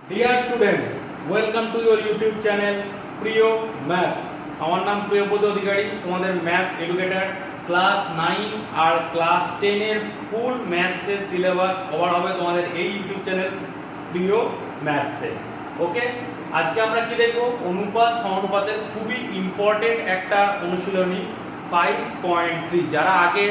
Dear students, welcome to your YouTube channel প্রিয় maths. আমার নাম প্রিয়পদ অধিকারী, তোমাদের ম্যাথস এডুকেটর। ক্লাস 9 আর ক্লাস 10 এর ফুল ম্যাথসের সিলেবাস কভার হবে তোমাদের এই ইউটিউব চ্যানেল প্রিয় ম্যাথসে। ওকে, আজকে আমরা কি দেখব? অনুপাত সমানুপাতের খুবই ইম্পর্টেন্ট একটা অনুশীলনী 5.3। যারা আগে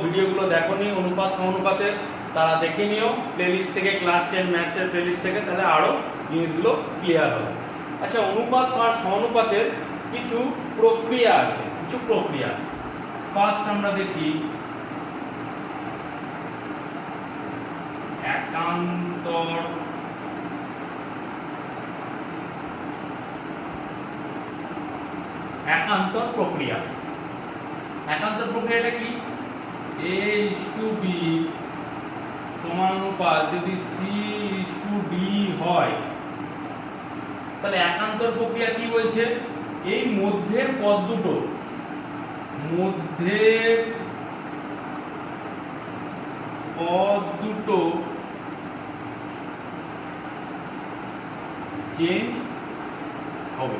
ভিডিওগুলো দেখোনি অনুপাত সমানুপাতের, তারা দেখে নিও প্লেলিস্ট থেকে, ক্লাস 10 ম্যাথসের প্লেলিস্ট থেকে, তাহলে আরও জিনিসগুলো ক্লিয়ার হবে। আচ্ছা, অনুপাত আর সমানুপাতের কিছু প্রক্রিয়া আছে, কিছু প্রক্রিয়া। ফার্স্ট আমরা দেখি একান্তর প্রক্রিয়া। একান্তর প্রক্রিয়াটা কি? A:B সমানুপাত যদি C:D হয়, তাহলে একান্তর প্রক্রিয়া কি বলছে? এই মধ্যের পদ দুটো চেঞ্জ হবে।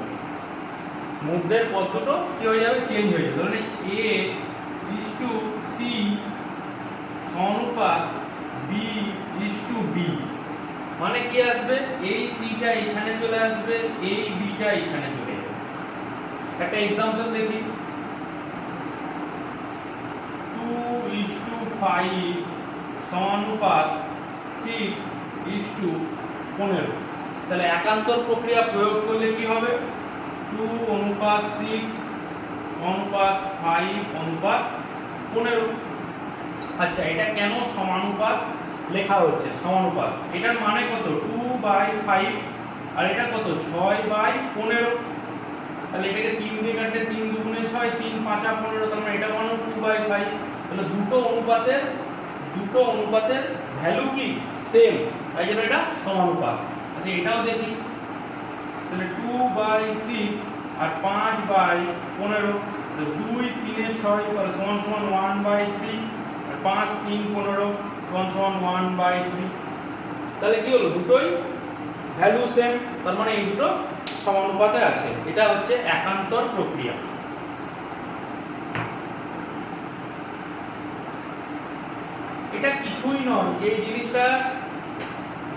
মধ্যের পদ দুটো কি হয়ে যাবে? চেঞ্জ হয়ে যাবে। মানে A:C সমানুপাত B:D, মানে কি আসবে? এই সিটা এখানে চলে আসবে, এই বিটা এখানে চলে যাবে। একটা एग्जांपल দেখি, 2:5 সমানুপাত 6:15। তাহলে একান্তর প্রক্রিয়া প্রয়োগ করলে কি হবে? 2:6:5:15। আচ্ছা, এটা কেন সমানুপাত লেখা হচ্ছে? সমানুপাত এটার মানে কত? 2/5 আর এটা কত? 6/15। তাহলে এটাকে 3 দিয়ে কাটলে 3 দুগুণে 6, 3 5 15, তার মানে এটা মানে 2/5। তাহলে দুটো অনুপাতের ভ্যালু কি? সেম, তাই জন্য এটা সমানুপাত। আচ্ছা, এটাও দেখি, তাহলে 2/6 আর 5/15, 2 3 6 তাহলে সমান সমান 1/3, আর 5 3 15 সমান সমান 1/3। তাহলে কি হলো? দুটোই ভ্যালু সেম, তার মানে এই দুটো সমানুপাতে আছে। এটা হচ্ছে একান্তর প্রক্রিয়া। এটা কিছুই নয়, এই জিনিসটা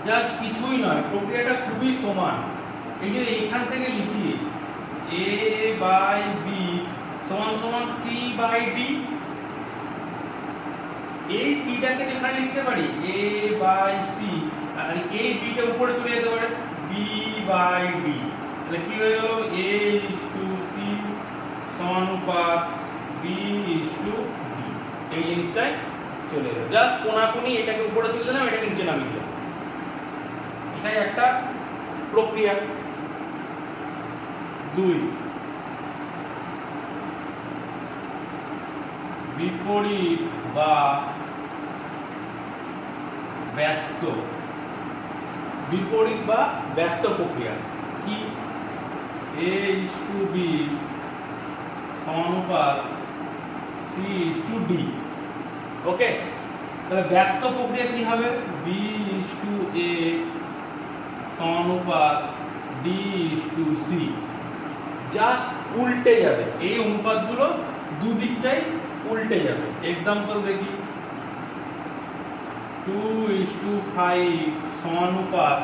জাস্ট কিছুই নয়, প্রক্রিয়াটা খুবই সমান। এই যে এখান থেকে লিখি A/B সমান সমান C/D, এই সিটাকে এখানে লিখতে পারি A/C, আর এই বিটা উপরে চলে যেতে পারে B/D। তাহলে কি হয়ে গেল? A:C সমানুপাত B:D, এই জিনিসটাই চলে গেল। জাস্ট কোনাকুনি এটাকে উপরে তুলে দিলাম, এটাকে নিচে নামিয়ে দিলাম। এটাই একটা প্রক্রিয়া। 2 বিপরীত বা ব্যস্ত প্রক্রিয়া কি? A:B সমানুপাত C:D। ওকে, তাহলে ব্যস্ত প্রক্রিয়া কি হবে? B:A সমানুপাত D:C। জাস্ট উল্টে যাবে, এই অনুপাতগুলো দুদিকটাই উল্টে যাবে। एग्जांपल দেখি, 2:5 সমানুপাত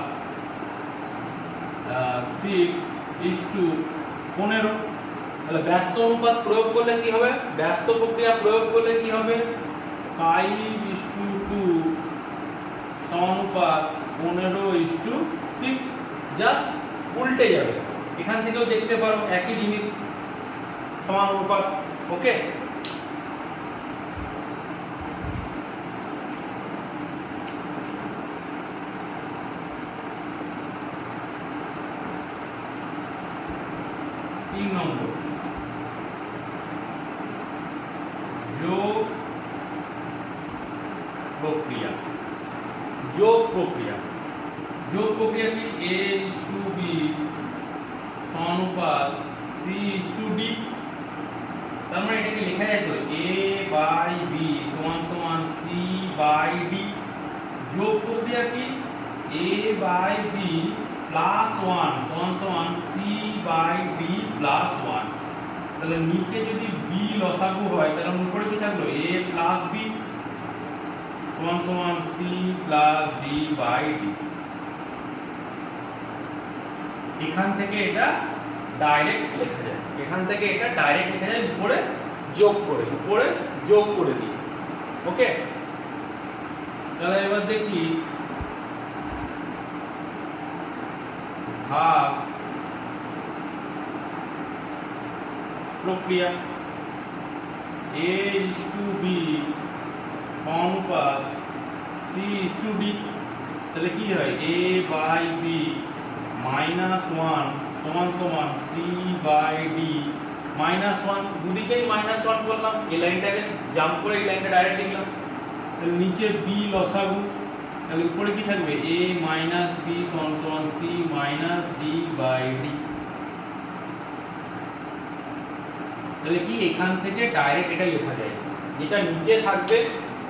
6:15। তাহলে ব্যস্ত অনুপাত প্রয়োগ করলে কি হবে? ব্যস্ত প্রক্রিয়া প্রয়োগ করলে কি হবে? 5:2 সমানুপাত 15:6। জাস্ট উল্টে যাবে। এখান থেকেও দেখতে পারো একই জিনিস, সমান অনুপাত। ওকে, তিন নম্বর, যোগ প্রক্রিয়া। যোগ প্রক্রিয়া কি? A:B সমানুপাত C:D। তার মানে এটাকে লেখা যায় তো A/B সমান সমান C/D। যোগ প্রক্রিয়া কি? a বাই b প্লাস 1 সমান সমান c বাই d প্লাস 1। তাহলে নিচে যদি b লসাগু হয় তাহলে উপরে কি থাকলো a প্লাস b সমান সমান c plus d by d। এখান থেকে এটা ডাইরেক্ট লেখা যায়, এখান থেকে এটা ডাইরেক্ট লেখা যায় উপরে যোগ করে দিই। ওকে, তাহলে এবার দেখি ভাগ প্রক্রিয়া a is to b অনুপাত c is to d। তাহলে কি হয় a বাই b মাইনাস 1 সমান সমান c বাই d মাইনাস 1। দুদিকেই মাইনাস 1 করলাম, এই লাইনটাকে জাম্প করে এই লাইনটা ডাইরেক্ট লিখলাম। তাহলে নিচে b লসাগু, তাহলে উপরে কি থাকবে a মাইনাস b সমান সমান c minus d by d। তাহলে কি এখান থেকে ডাইরেক্ট এটা লেখা যায়, যেটা নিচে থাকবে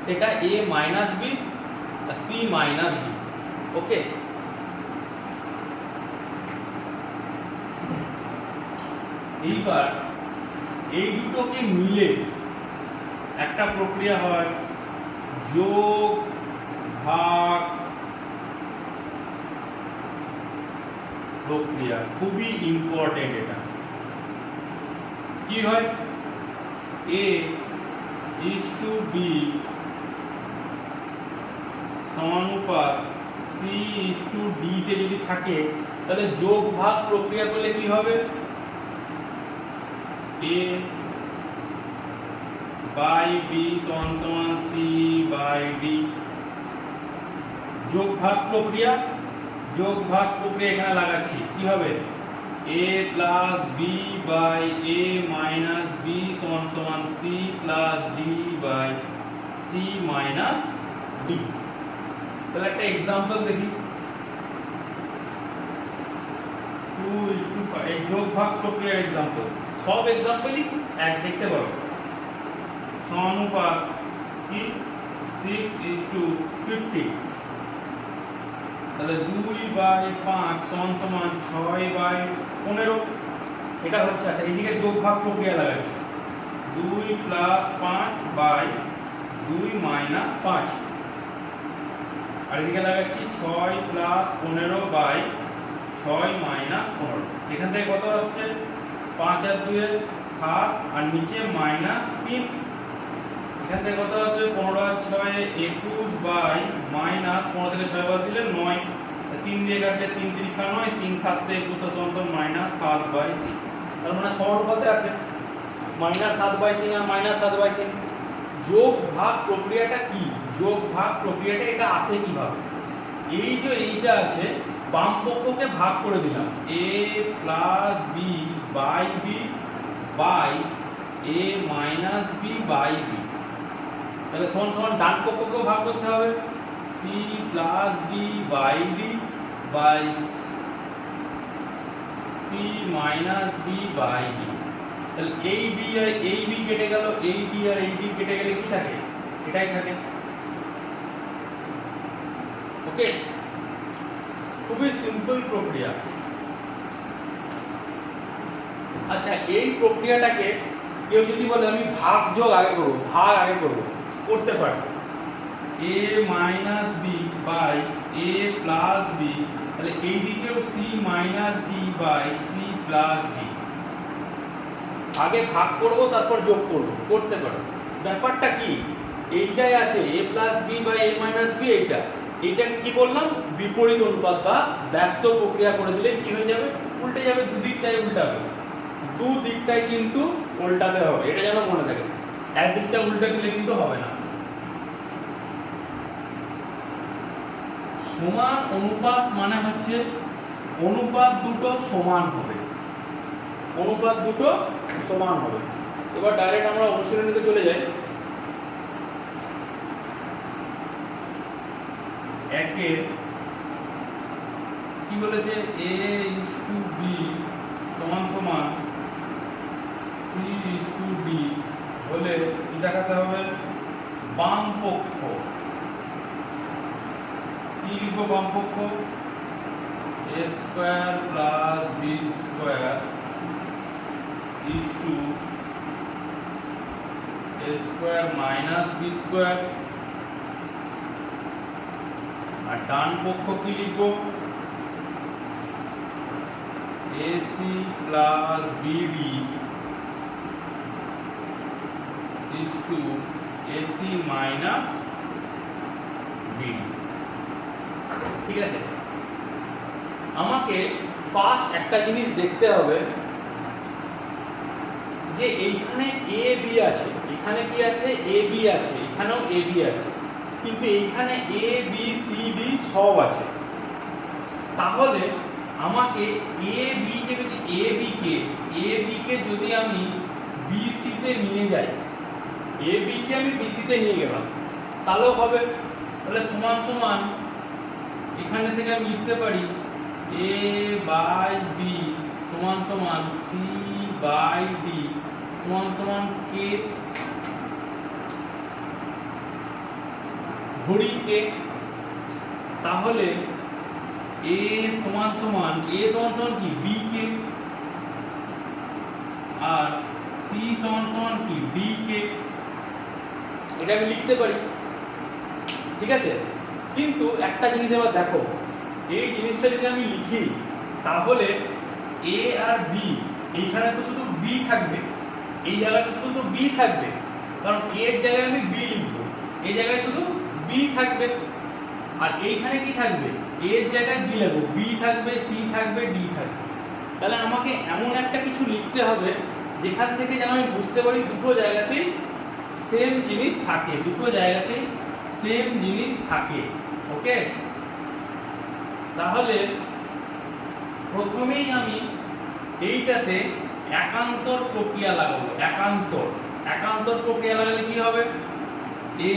সেটা a মাইনাস b আর c মাইনাস d। ওকে, এইবার এই দুটোকে মিলে একটা প্রক্রিয়া হয় যোগ ভাগ প্রক্রিয়া। খুবই ইম্পর্টেন্ট এটা। কি হয় a is to b সমানুপাত c is to d তে যদি থাকে তাহলে যোগ ভাগ প্রক্রিয়া করলে কি হবে a বাই b সমান সমান c বাই d। যোগ ভাগ প্রক্রিয়া এখানে লাগাচ্ছি, কি হবে a plus b by a minus b সমান সমান c plus d by c minus d। তাহলে একটা एग्जांपल দেখি 2:5 এই যোগ ভাগ প্রক্রিয়ার एग्जांपल। সব एग्जांपलই এক দেখতে পারো। সমানুপাত কি 6:50। তাহলে 2/5 সমান সমান 6/15। এটা হচ্ছে, আচ্ছা এদিকে যোগ ভাগ প্রক্রিয়া লাগাচ্ছি 2 প্লাস 5 বাই 2 মাইনাস 5, আর এদিকে লাগাচ্ছি 6 প্লাস 15 বাই 6 মাইনাস 15। এখান থেকে কত আসছে 5 আর 2 এর 7 আর নিচে মাইনাস 3। এখান থেকে কত আসবে 15 আর 6 এ 21 বাই মাইনাস 15 থেকে 6 বাদ দিলে 9, 3 দিয়ে কাটলে 3 3 9, 3 7 তে 21 সমান মাইনাস 7/3। তার মানে সমানুপাতে আছে মাইনাস 7/3 আর মাইনাস 7/3। যোগ ভাগ প্রক্রিয়াটা কি, যোগ ভাগ প্রক্রিয়াটা এটা আসে কিভাবে, এই যে এইটা আছে বাম পক্ষকে ভাগ করে দিলাম a plus b by b by a minus b by b। তাহলে সমান সমান ডান পক্ষকেও ভাগ করতে হবে c plus d by d by c minus b by d। তাহলে এই b আর এই b কেটে গেল, এই b আর এই b কেটে গেলে কি থাকে, এটাই থাকে। ওকে, খুবই সিম্পল প্রক্রিয়া। আচ্ছা এই প্রক্রিয়াটাকে কেউ যদি বলে আমি ভাগ যোগ আগে করব, ভাগ আগে করব, করতে পারি a minus b by a plus b। তাহলে এই দিকেও c minus d by c plus d। আগে ভাগ করব তারপর যোগ করব, করতে পারো। ব্যাপারটা কি এইটাই আছে a plus b by a minus b। এইটা কি বললাম বিপরীত অনুপাত বা ব্যস্ত প্রক্রিয়া করে দিলে কি হয়ে যাবে, উল্টে যাবে, দুদিকটাই উল্টাবে, দুদিকটাই কিন্তু উল্টাতে হবে, এটা যেন মনে থাকে। একদিকটা উল্টে দিলে কিন্তু হবে না। সমান অনুপাত মানে হচ্ছে অনুপাত দুটো সমান হবে, অনুপাত দুটো সমান হবে। এবার ডাইরেক্ট আমরা অনুশীলনীতে চলে যাই। একের কি বলেছে a is to b সমান সমান c is to d হলে কি দেখাতে হবে বাম পক্ষ কি কি লিখবো বাম পক্ষ a square plus b square is to a square minus b square, আর ডান পক্ষ কি লিখবো ac plus bd is to ac minus bd। ঠিক আছে, আমাকে ফার্স্ট একটা জিনিস দেখতে হবে যে এইখানে এ বি আছে, এখানে কি আছে এ বি আছে, এখানেও এ বি আছে, কিন্তু এইখানে এ বি সি ডি সব আছে। তাহলে আমাকে এ বি কে যদি এ বি কে যদি আমি বি সি তে নিয়ে যাই, এ বি কে আমি বি সি তে নিয়ে গেলাম তাহলেও হবে। তাহলে সমান সমান এখানে থেকে আমি লিখতে পারি a বাই বি সমান সমান c বাই ডি সমান সমান k, ধরি k। তাহলে a সমান সমান কি b k, আর c সমান সমান কি d k, এটা আমি লিখতে পারি। ঠিক আছে, কিন্তু একটা জিনিস এবার দেখো, এই জিনিসটা যদি আমি লিখি তাহলে a আর b এইখানে তো শুধু b থাকবে, এই জায়গাতে শুধু b থাকবে, কারণ a এর জায়গায় আমি b লিখবো, এই জায়গায় শুধু b থাকবে। আর এইখানে কি থাকবে a এর জায়গায় b লিখবো, b থাকবে, c থাকবে, d থাকবে। তাহলে আমাকে এমন একটা কিছু লিখতে হবে যেখান থেকে যেন আমি বুঝতে পারি দুটো জায়গাতেই সেম জিনিস থাকে, দুটো জায়গাতেই সেম জিনিস থাকে। ওকে, তাহলে প্রথমেই আমি এইটাতে একান্তর প্রক্রিয়া লাগাবো। একান্তর প্রক্রিয়া লাগালে কি হবে a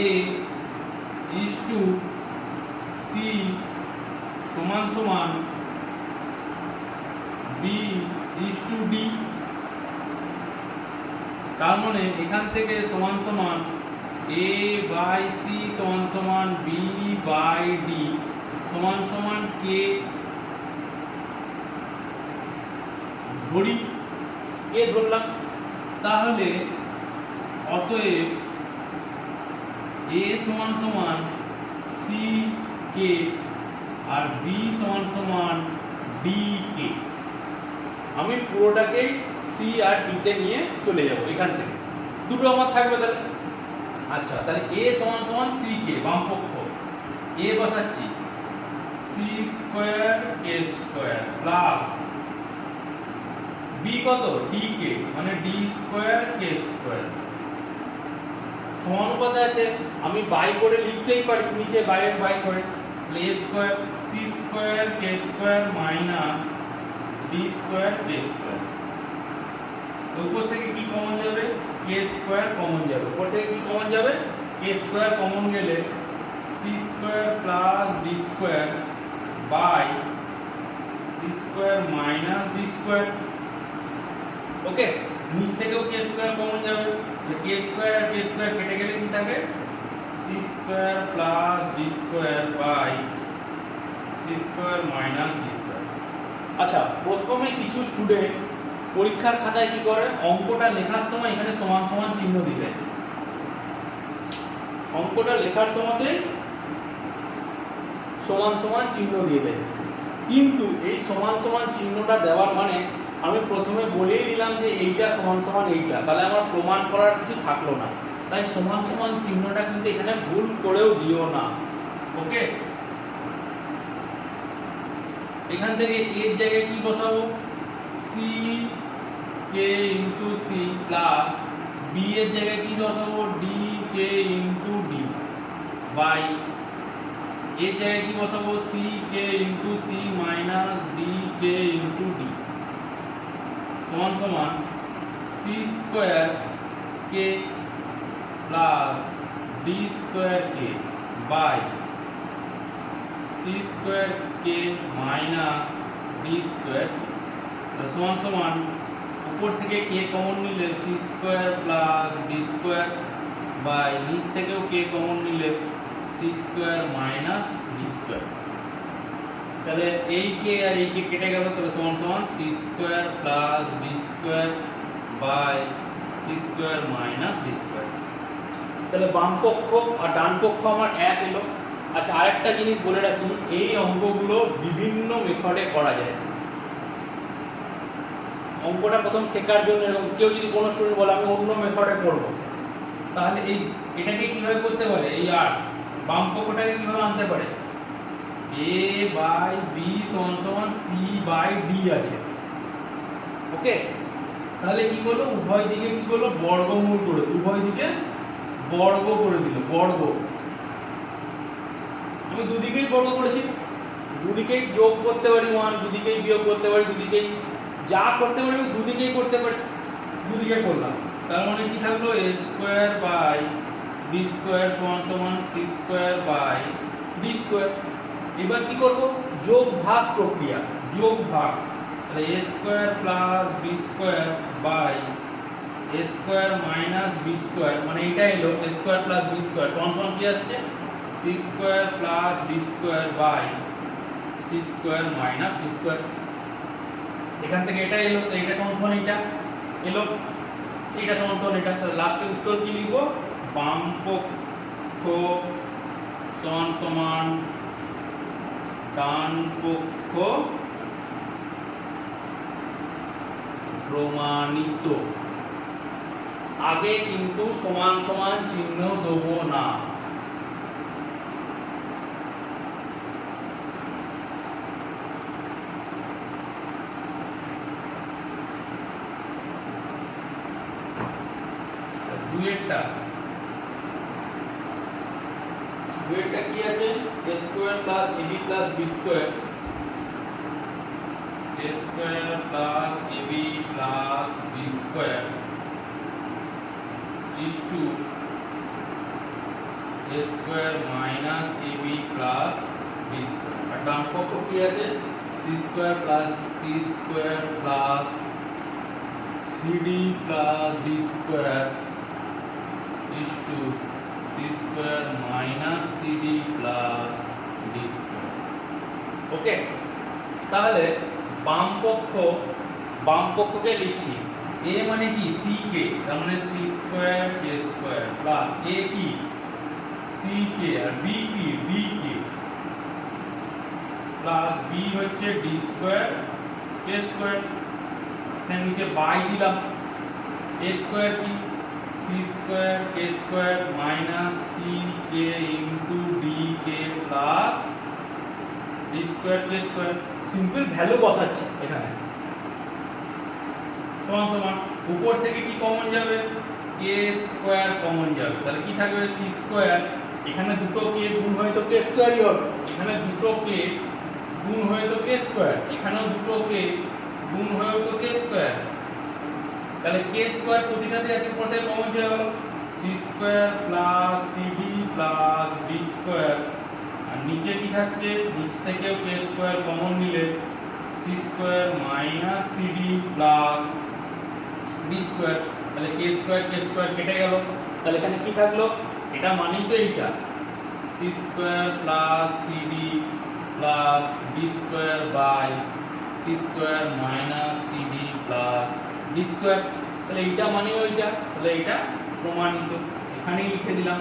is to c সমান সমান b is to d, তার মানে এখান থেকে সমান সমান a বাই c সমান সমান b বাই d সমান সমান k, ধরি k ধরলাম। তাহলে অতএব a সমান সমান c k আর b সমান সমান d k। আমি পুরোটাকেই c আর d তে নিয়ে চলে যাব, এখান থেকে দুটো আমার থাকবে। তাহলে আচ্ছা, তাহলে a সমান সমান c k, বাম পক্ষ a বসাচ্ছি c square k square plus b কত d k মানে d স্কয়ার k স্কয়ার সমানুপাতে আছে, আমি বাই করে লিখতেই পারি, নিচে বাইরে বাই করে a square c square k square minus d square k square. উপর থেকে কি কমন যাবে k স্কয়ার কমন যাবে, উপর থেকে কি কমন যাবে k স্কয়ার কমন গেলে c square plus d square by c square minus d square. Okay, নিচ থেকেও k স্কয়ার কমন যাবে, k স্কয়ার আর k স্কয়ার কেটে গেলে কি থাকে c square plus d square by c square minus d square. আচ্ছা, প্রথমে কিছু স্টুডেন্ট পরীক্ষার খাতায় কি করে, অঙ্কটা লেখার সময় এখানে সমান সমান চিহ্ন দিবে, অঙ্কটা লেখার সময়তে সমান সমান চিহ্ন দিয়ে দেয়। কিন্তু এই সমান সমান চিহ্নটা দেওয়ার মানে আমি প্রথমে বলেই দিলাম যে এইটা সমান সমান এইটা, তাহলে আমার প্রমাণ করার কিছু থাকলো না। তাই সমান সমান চিহ্নটা কিন্তু এখানে ভুল করেও দিও না। ওকে, এখান থেকে এর জায়গায় কি বসাবো c k into c plus b এর জায়গায় কি বসাবো d k into d by এর জায়গায় কি বসাবো c k into c minus d k into d সমান সমান c square k plus d square k by c square k minus d square সমান সমান উপর থেকে k কমন নিলে c square plus d square by নিচ থেকেও k common নিলে c square minus d square. তাহলে এই কে আর এই কে কেটে গেল, তাহলে সমান সমান C square plus B square by C square minus B square. তাহলে বাম পক্ষ আর ডান পক্ষ আমার এক এলো। আচ্ছা, আরেকটা জিনিস বলে রাখি, এই অঙ্কগুলো বিভিন্ন মেথডে করা যায়। অঙ্কটা প্রথম শেখার জন্য, এরকম কেউ যদি কোনো স্টুডেন্ট বলে আমি অন্য মেথডে করব, তাহলে এটাকে কিভাবে করতে পারে, এই আর বাম পক্ষটাকে কিভাবে আনতে পারে, a বাই বি সমান সমান সি বাই ডি আছে। ওকে, তাহলে কি করলো, উভয় দিকে কি করলো, বর্গমূল করে, উভয় দিকে বর্গ করে দিল, বর্গ। আমি দুদিকেই বর্গ করেছি, দুদিকেই যোগ করতে পারি 1, দুদিকেই বিয়োগ করতে পারি, দুদিকেই যা করতে পারি আমি দুদিকেই করতে পারি, দুদিকে করলাম। তার মানে কি থাকলো, a square by B square সমান সমান C square by D square. এবার কি করব, যোগ ভাগ প্রক্রিয়া, যোগ ভাগ। তাহলে a square plus B square by a square minus B square, মানে এটা এলো a square plus B square সমান সমান কি আসছে, C square plus D square by C square minus D square. এখান থেকে এটা এলো, তো এটা সমান সমান এটা এলো, এটা সমান সমান এটা। তাহলে লাস্টে উত্তর কি লিখব, বাম পক্ষ সমান সমান ডান পক্ষ প্রমাণিত। আগে কিন্তু সমান সমান চিহ্ন দেবো না। দুইটা কি আছে, a square plus ab plus b square, a square plus ab plus b square is to a square minus ab plus b square. আর ডান পক্ষ কি আছে, c square plus c square plus cd plus d square is to c square minus cd plus d square. Okay, তাহলে বাম পক্ষকে লিখছি, a মানে কি c কে, তার মানে c square k square plus a কি c কে, আর b কি d কে, প্লাস b হচ্ছে d স্কয়ার k স্কয়ার। এখানে নিচে বাই দিলাম, a স্কয়ার কি c square k square minus c k into d k plus d square k square. Simple value বসাচ্ছি এখানে, সমান সমান উপর থেকে কি কমন যাবে, k স্কয়ার কমন যাবে, তাহলে কি থাকবে, c স্কয়ার, এখানে দুটো k গুণ হয়ে তো k স্কয়ারই হবে, এখানে দুটো k গুণ হয়ে তো k স্কয়ার, এখানেও দুটো k গুণ হয়ে তো k স্কয়ার। তাহলে k স্কয়ার প্রতিটাতে আছে, প্রত্যেক কমন চলে গেল, c square plus cd plus d square. আর নিচে কি থাকছে, নিচ থেকেও k স্কয়ার কমন নিলে c square minus cd plus d square. তাহলে k স্কয়ার কেটে গেল, তাহলে এখানে কি থাকলো, এটা মানেই তো এইটা, c square plus cd plus d square by c square minus cd plus d square. তাহলে এইটা মানে ওইটা, তাহলে এটা প্রমাণিত, এখানেই লিখে দিলাম,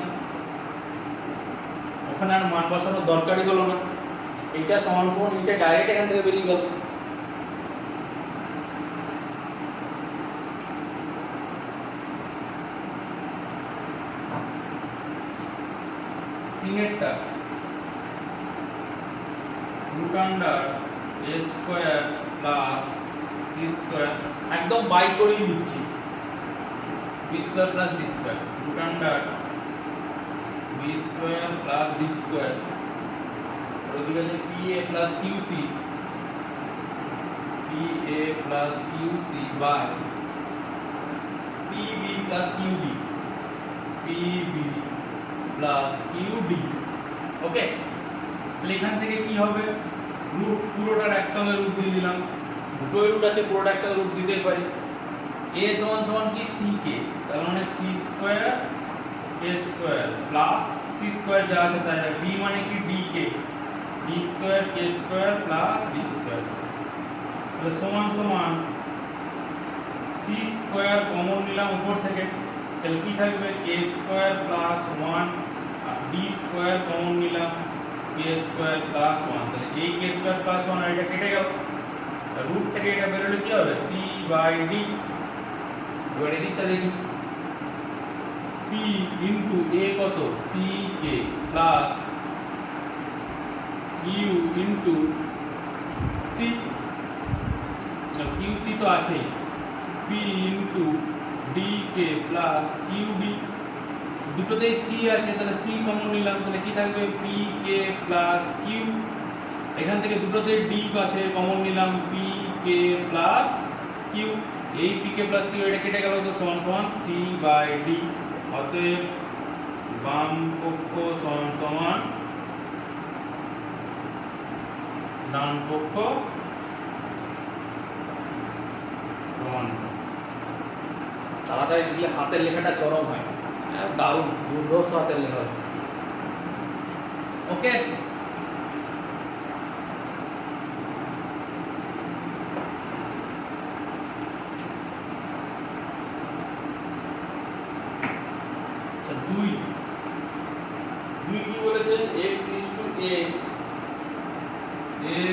ওখানে আর মান বসানোর দরকারই হলো না। এইটা সমান সমান এইটা ডাইরেক্ট এখান থেকে বেরিয়ে গেল। তিনেরটা root under a square plus c square, একদম বাই করেই লিখছি, b square plus c square, root under b square plus d square, আর ওদিকে আছে pa plus qc, pa plus qc by pb plus qd, pb plus qd। Okay, তাহলে এখান থেকে কি হবে, রুট পুরোটার একসঙ্গে রুট দিয়ে দিলাম, দুটোই রুট আছে, পুরোটা একসঙ্গে রুট দিতেই পারি। a সমান সমান কি c কে, তার মানে c square k square plus c square যা আছে তাই, b মানে কি d কে, d বি স্কোয়ার কে স্কোয়ার প্লাস বি স্কোয়ার, তাহলে সমান সমান সি স্কোয়ার কমন নিলাম উপর থেকে, তাহলে কি থাকবে K square plus one, D square common নিলাম কে স্কোয়ার প্লাস ওয়ান, তাহলে এই কে স্কোয়ার প্লাস ওয়ান আর এটা কেটে গেল, রুট থেকে এটা বেরোলে কি হবে সি বাই ডি। এবার এদিকটা দেখি পি ইন্টু এ কত C K plus U into C, Q C তো আছেই, P into D K plus Q D, দুটোতেই সি আছে তাহলে সি কমন নিলাম, তাহলে কি থাকবে পি কে প্লাস কিউ, এখান থেকে দুটোতে ডি আছে কমন নিলাম পি কে প্লাস কিউ, এই পি কে প্লাস কিউ এটা কেটে গেল তো সমান সমান সি বাই ডি, অতএব বাম পক্ষ সমান সমান ডান পক্ষ সমান। তাড়াতাড়ি লিখলে হাতের লেখাটা চরম হয়, দারুণ দুর্ধর্ষ হাতের লেখা হচ্ছে। ওকে, দুই দুই কি বলেছেন x is to a,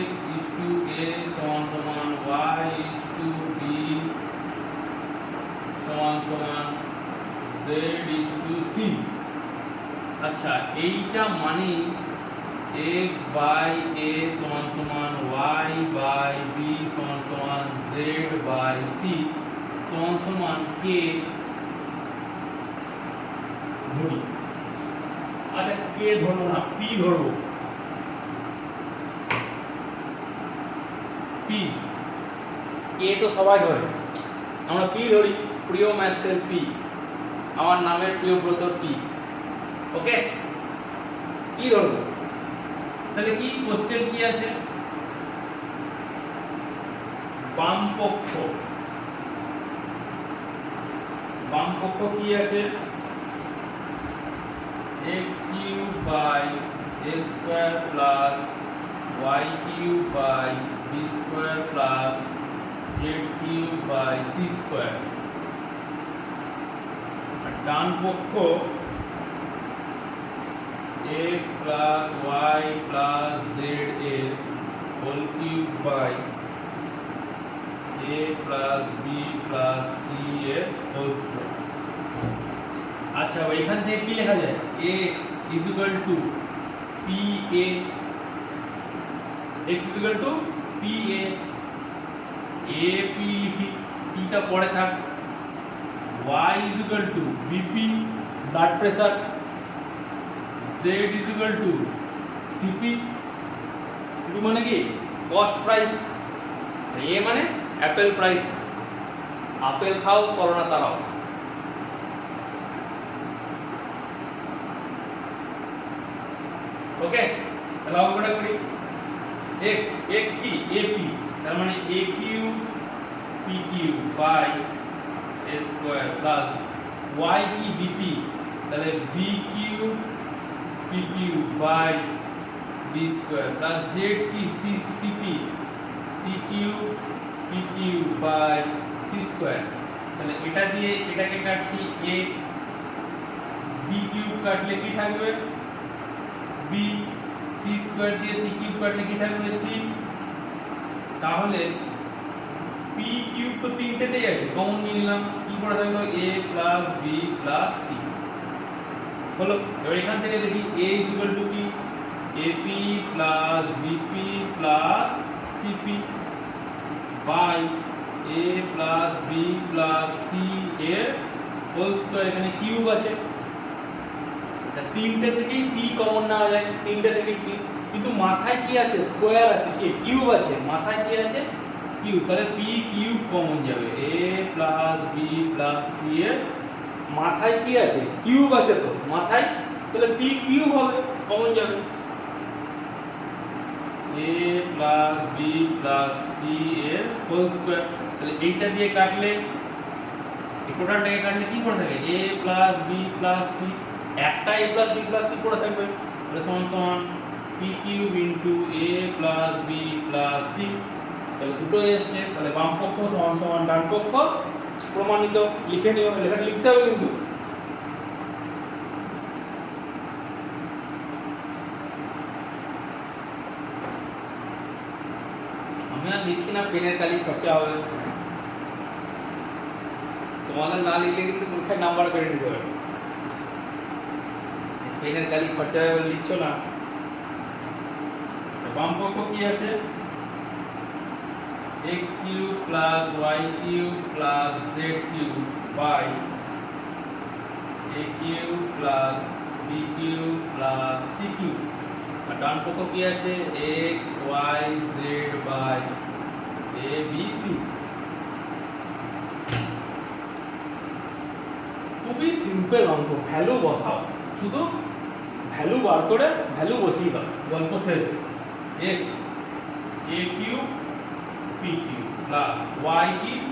x is to a সমান সমান y is to b সমান সমান z is to c। আচ্ছা এইটা মানে x বাই a সমান সমান y বাই b সমান সমান z বাই c সমান সমান k ধরি। আচ্ছা কে ধরবো না, পি ধরবো, পি, কে তো সবাই ধরে, আমরা পি ধরি, প্রিয় ম্যাথসের পি, আমার নামের প্রিয়ব্রতর পি। ওকে, কি ধরবো, তাহলে কি কোশ্চেন কি আছে, বাম পক্ষ কি আছে x cube by a square plus y cube by b square plus z cube by c square, আর ডান পক্ষ x plus y plus z এর whole cube by a plus b plus c এর whole square। আচ্ছা এখান থেকে কি লেখা যায় x is equal to pa, x is equal to pa, a p লিখি, p টা পড়ে থাক, y is equal to bp blood pressure, z is equal to cp, cp মানে কি কস্ট প্রাইস, a মানে অ্যাপেল প্রাইস, আপেল খাও corona তাড়াও। Okay, তাহলে অঙ্কটা করি, x কি ap, তার মানে a cube p cube by a square plus y কি bp, তাহলে b cube p cube by b square plus z কি cp, c cube p cube by c square, তাহলে এটা দিয়ে এটাকে কাটছি a, b কিউব কাটলে কি থাকবে b, c স্কয়ার দিয়ে c কিউব কাটলে কি থাকবে c, তাহলে p কিউব তো তিনটেতেই আছে কমন নিয়ে নিলাম, কি পড়ে থাকলো a plus b plus c হলো। এবার এখান থেকে দেখি a is equal to কি ap plus bp plus cp by a plus b plus c এর হোল স্কয়ার, এখানে কিউব আছে, তিনটে থেকেই p কমন নেওয়া যায়, তিনটে থেকে p, কিন্তু মাথায় কি আছে স্কয়ার আছে, কি কিউব আছে, মাথায় কি আছে কিউব, তাহলে p কিউব কমন যাবে, a plus b plus c এর মাথায় কি আছে কিউব আছে তো মাথায়, তাহলে p কিউব হবে কমন যাবে, a plus b plus c এর হোল স্কয়ার, তাহলে এইটা দিয়ে কাটলে এই টোটালটাকে কাটলে কি পড়ে থাকে a plus b plus c, একটা a plus b plus c পড়ে থাকবে, তাহলে সমান সমান পি কিউব ইন্টু এ প্লাস বি প্লাস সি। তাহলে দুটো এসছে, তাহলে বাম পক্ষ সমান সমান ডান পক্ষ প্রমাণিত। লিখে নিও, লেখাটা লিখতে হবে কিন্তু। আমি আর লিখছি না, পেনের কালি খরচা হবে, তোমাদের না লিখলে কিন্তু পরীক্ষায় নাম্বার বেড়ে দিতে হবে। পেনের কালি খরচা হবে, লিখছো না। বাম পক্ষ কি আছে? x cube plus y cube plus z cube by a cube plus b cube plus c cube. আর ডান পক্ষ কি আছে? x y z বাই a b c। খুবই সিম্পল অঙ্ক, ভ্যালু বসাও, শুধু ভ্যালু বার করে ভ্যালু বসিয়ে দাও, গল্প শেষ। x a cube p cube plus y cube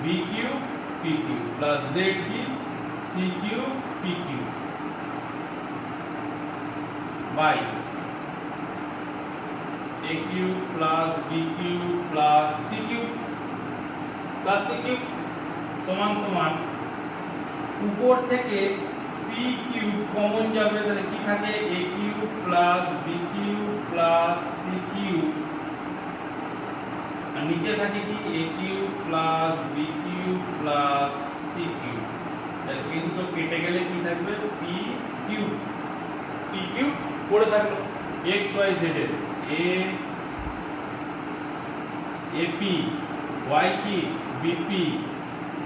b cube p cube plus z cube c cube p cube by a cube plus b cube plus c cube সমান সমান উপর থেকে p কিউব কমন যাবে, তাহলে কি থাকে? a cube plus b cube plus c cube, আর নিচে থাকে কি? a cube plus b cube plus c cube. তাহলে কিন্তু কেটে গেলে কি থাকবে? p কিউব পড়ে থাকলো। x y z এর ap y কি? bp,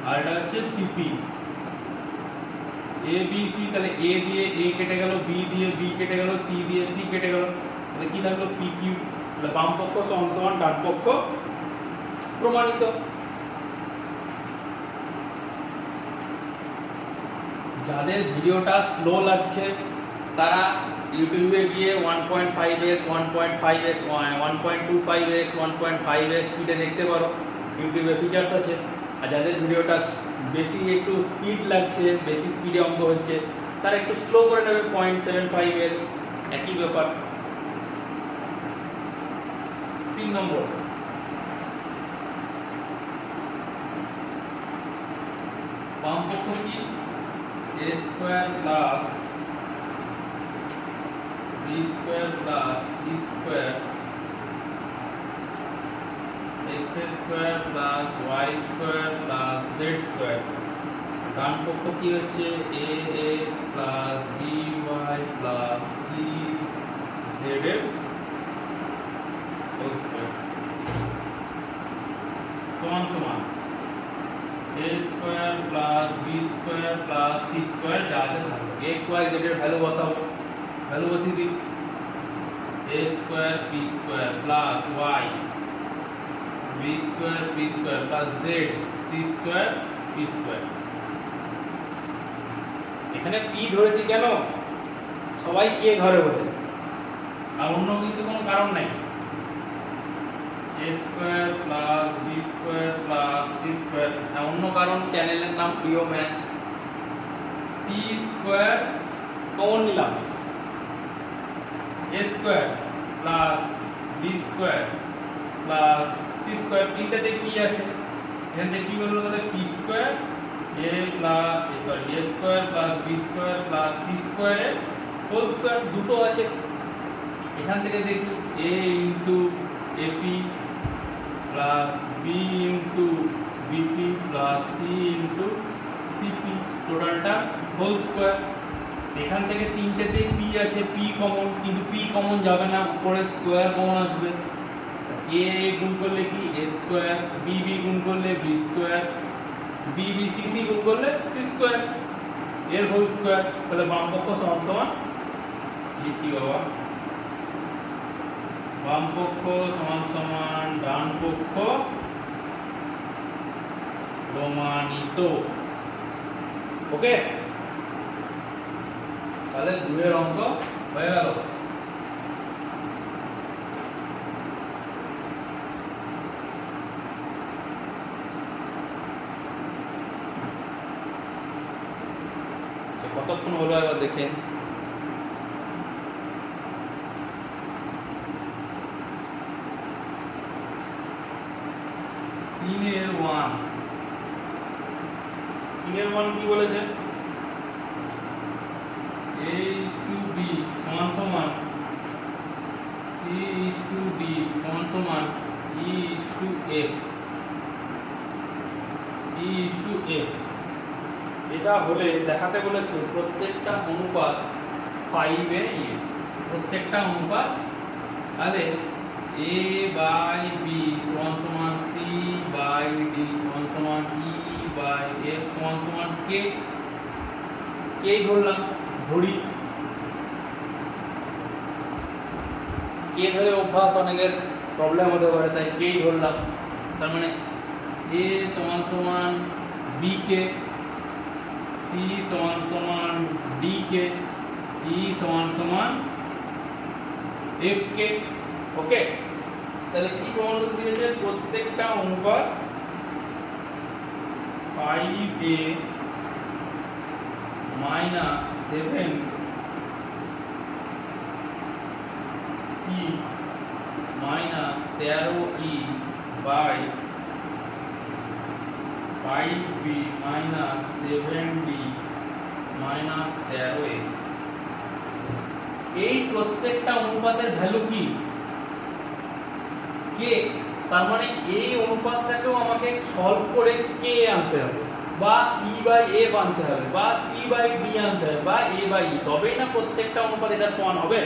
আর এটা হচ্ছে cp। a b c, তাহলে a দিয়ে a কেটে গেল, b দিয়ে b কেটে গেল, c দিয়ে c কেটে গেল, তাহলে কি থাকলো? p cube. তাহলে বাম পক্ষ সমান সমান ডান পক্ষ প্রমাণিত। যাদের ভিডিওটা স্লো লাগছে তারা ইউটিউবে গিয়ে 1.5x 1.5x 1.25x 1.5x স্পিডে দেখতে পারো, ইউটিউবে ফিচার্স আছে। আর যাদের ভিডিওটা বেশি একটু স্পিড লাগছে, বেশি স্পিডে অঙ্ক হচ্ছে, তারা একটু স্লো করে নেবে 0.75x, একই ব্যাপার। 3 নম্বর, বাম পক্ষ কি? a square plus b square plus c square x square plus y square plus z square. ডান পক্ষ কি হচ্ছে? ax plus by plus cz এর হোল স্কয়ার সমান সমান a square plus b square plus c square যা আছে থাকবে। x y z এর ভ্যালু বসাবো, ভ্যালু বসিয়ে দিই। a square p square plus y b square p square plus z c square p square. এখানে p ধরেছি কেন? সবাই k ধরে বলে, আর অন্য কিন্তু কোনো কারণ নাই। a square plus b square plus c square, অন্য কারণ চ্যানেলের নাম প্রিয় ম্যাথস। p স্কয়ার কমন নিলাম, a square plus b square plus c square, তিনটাতে কি আছে? এখান থেকে কি বলবো? তাহলে p square a square plus b square plus c square এর হোল স্কয়ার, দুটো আছে। এখান থেকে দেখি a into ap plus b into bp plus c into cp, টোটালটা হোল স্কয়ার। এখান থেকে তিনটেতে p আছে, p কমন, কিন্তু p কমন যাবে না, উপরে স্কয়ার কমন আসবে। a গুণ করলে কি? a স্কয়ার, b গুণ করলে b স্কয়ার, b c গুণ করলে c স্কয়ার এর হোল স্কয়ার। তাহলে বাম পক্ষ সমান সমান লিখি বাবা, বাম পক্ষ সমান সমান ডান পক্ষ প্রমাণিত। ওকে, তাহলে 2 এর অঙ্ক হয়ে গেল। কতক্ষণ হলো একবার দেখেন। 3 এর 1 কি বলেছে a is to b সমান সমান c is to d সমান সমান e is to f এটা হলে দেখাতে বলেছে প্রত্যেকটা অনুপাত 5 এ e প্রত্যেকটা অনুপাত তাহলে a বাই b সমান সমান c বাই d সমান সমান e বাই f সমান সমান k ধরলাম ধরি k ধরে অভ্যাস অনেকের প্রবলেম হতে পারে তাই k ধরলাম তার মানে a সমান সমান b কে c সমান সমান d কে e সমান সমান f কে ওকে তাহলে কি প্রমাণ করতে দিয়েছে প্রত্যেকটা অনুপাত 5a minus 7c minus 13e by 5b minus 7d minus 13a এই প্রত্যেকটা অনুপাতের ভ্যালু কি কে তার মানে এই অনুপাতটাকেও আমাকে সলভ করে কে আনতে হবে বা e বাই f আনতে হবে বা c বাই d আনতে হবে বা a বাই e তবেই না প্রত্যেকটা অনুপাত এটা সমান হবে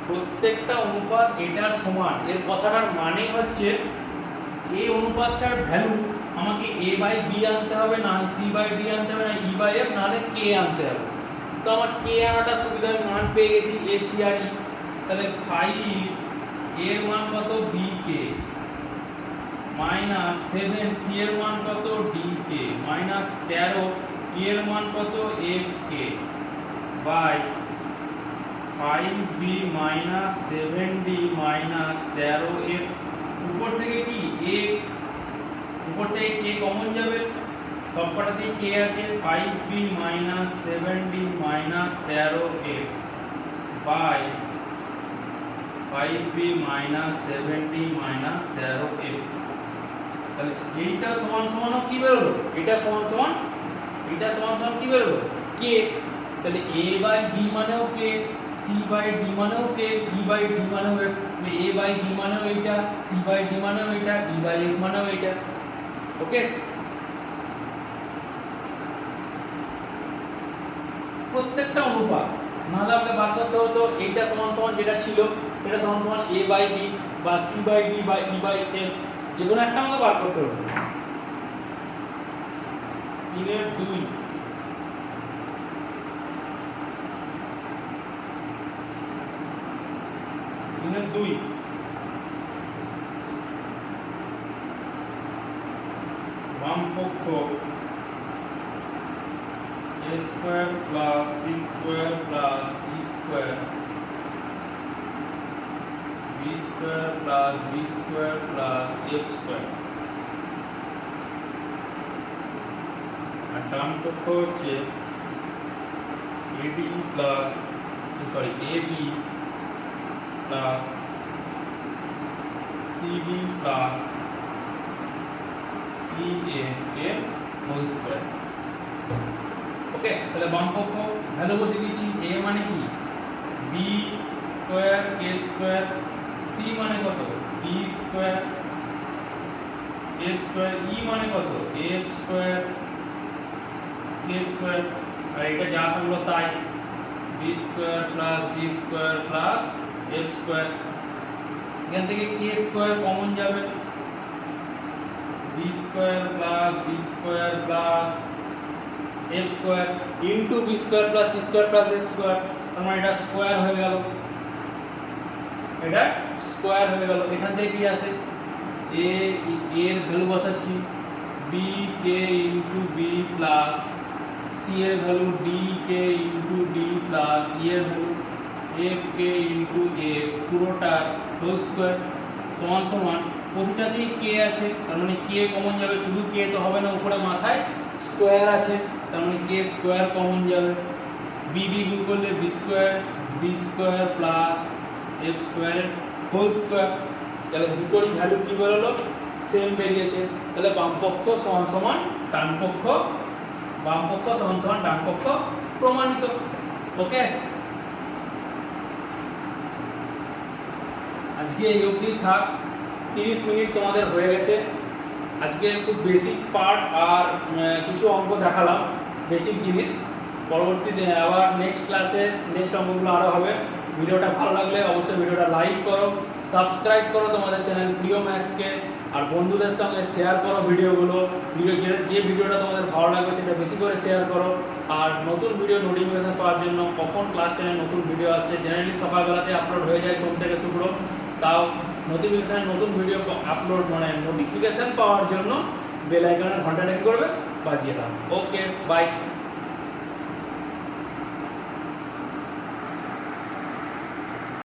প্রত্যেকটা অনুপাত এটার সমান এর কথাটার মানে হচ্ছে এই অনুপাতটার ভ্যালু আমাকে a বাই b আনতে হবে না c বাই d আনতে হবে না e বাই f নাহলে k আনতে হবে তো আমার k আনাটা সুবিধা আমি মান পেয়ে গেছি a c আর e তাহলে 5 এর মান কত b k মাইনাস 7 c এর মান কত d k মাইনাস 13 e এর মান কত f k by 5b minus 7d minus 13f উপর থেকে কি a উপর থেকে k কমন যাবে সবকটাতেই k আছে 5b minus 7d minus 13f by 5b minus 7d minus 13f তাহলে এইটা সমান সমান কি বেরোলো এটা সমান সমান কি বেরোলো k তাহলে a বাই b মানেও k c বাই d মানেও k e বাই d মানেও f a বাই b মানেও এটা c বাই d মানেও এটা e বাই f মানেও এটা ওকে প্রত্যেকটা অনুপাত নাহলে আমাকে বার করতে হতো এইটা সমান সমান যেটা ছিল এটা সমান সমান a বাই b বা c বাই d বা e বাই f যে কোনো একটা আমাকে বার করতে হতো 3 এর 2 বাম পক্ষ a square plus c square plus e square b square plus b square plus f square আর ডান পক্ষ হচ্ছে ad plus ab plus cd plus ea এর হোল স্কয়ার ওকে তাহলে বাম পক্ষ ভ্যালু বসিয়ে দিচ্ছি a মানে কি b square k square c মানে কত b square a square e মানে কত f স্কয়ার k স্কয়ার আর এটা যা থাকলো তাই b square plus b square plus f square এখান থেকে k স্কয়ার কমন যাবে b square plus b square plus f square into b square plus t square plus f square তার মানে এটা স্কয়ার হয়ে গেল এখান থেকে কি আসে a এর ভ্যালু বসাচ্ছি b k into b plus c এর value d k into d plus e এর value f k into a পুরোটা হোল স্কয়ার সমান সমান প্রতিটাতেই k আছে তার মানে k কমন যাবে শুধু k তো হবে না উপরে মাথায় স্কয়ার আছে তার মানে k স্কয়ার কমন যাবে b গুণ করলে b square plus f square whole square তাহলে দুটোরই ভ্যালু কি বেরোলো সেম বেরিয়েছে, তাহলে বাম পক্ষ সমান সমান ডান পক্ষ, বাম পক্ষ সমান সমান ডান পক্ষ প্রমাণিত। ওকে, আজকে এই অবধি থাক। 30 মিনিট তোমাদের হয়ে গেছে। আজকে খুব বেসিক পার্ট আর কিছু অঙ্ক দেখালাম, বেসিক জিনিস। পরবর্তীতে আবার নেক্সট ক্লাসে নেক্সট অঙ্কগুলো আরও হবে। ভিডিওটা ভালো লাগলে অবশ্যই ভিডিওটা লাইক করো, সাবস্ক্রাইব করো তোমাদের চ্যানেল প্রিয় ম্যাথসকে, আর বন্ধুদের সঙ্গে শেয়ার করো ভিডিওগুলো। যে ভিডিওটা তোমাদের ভালো লাগবে সেটা বেশি করে শেয়ার করো। আর নতুন ভিডিও নোটিফিকেশন পাওয়ার জন্য কখন ক্লাস 10 নতুন ভিডিও আসছে, জেনারেলি সকালবেলাতে আপলোড হয়ে যায় সোম থেকে শুক্র, তাও নতুন ভিডিও আপলোড মানে নোটিফিকেশন পাওয়ার জন্য বেল আইকনের ঘন্টাটা কি করবে, বাজিয়ে দাও। ওকে, বাই।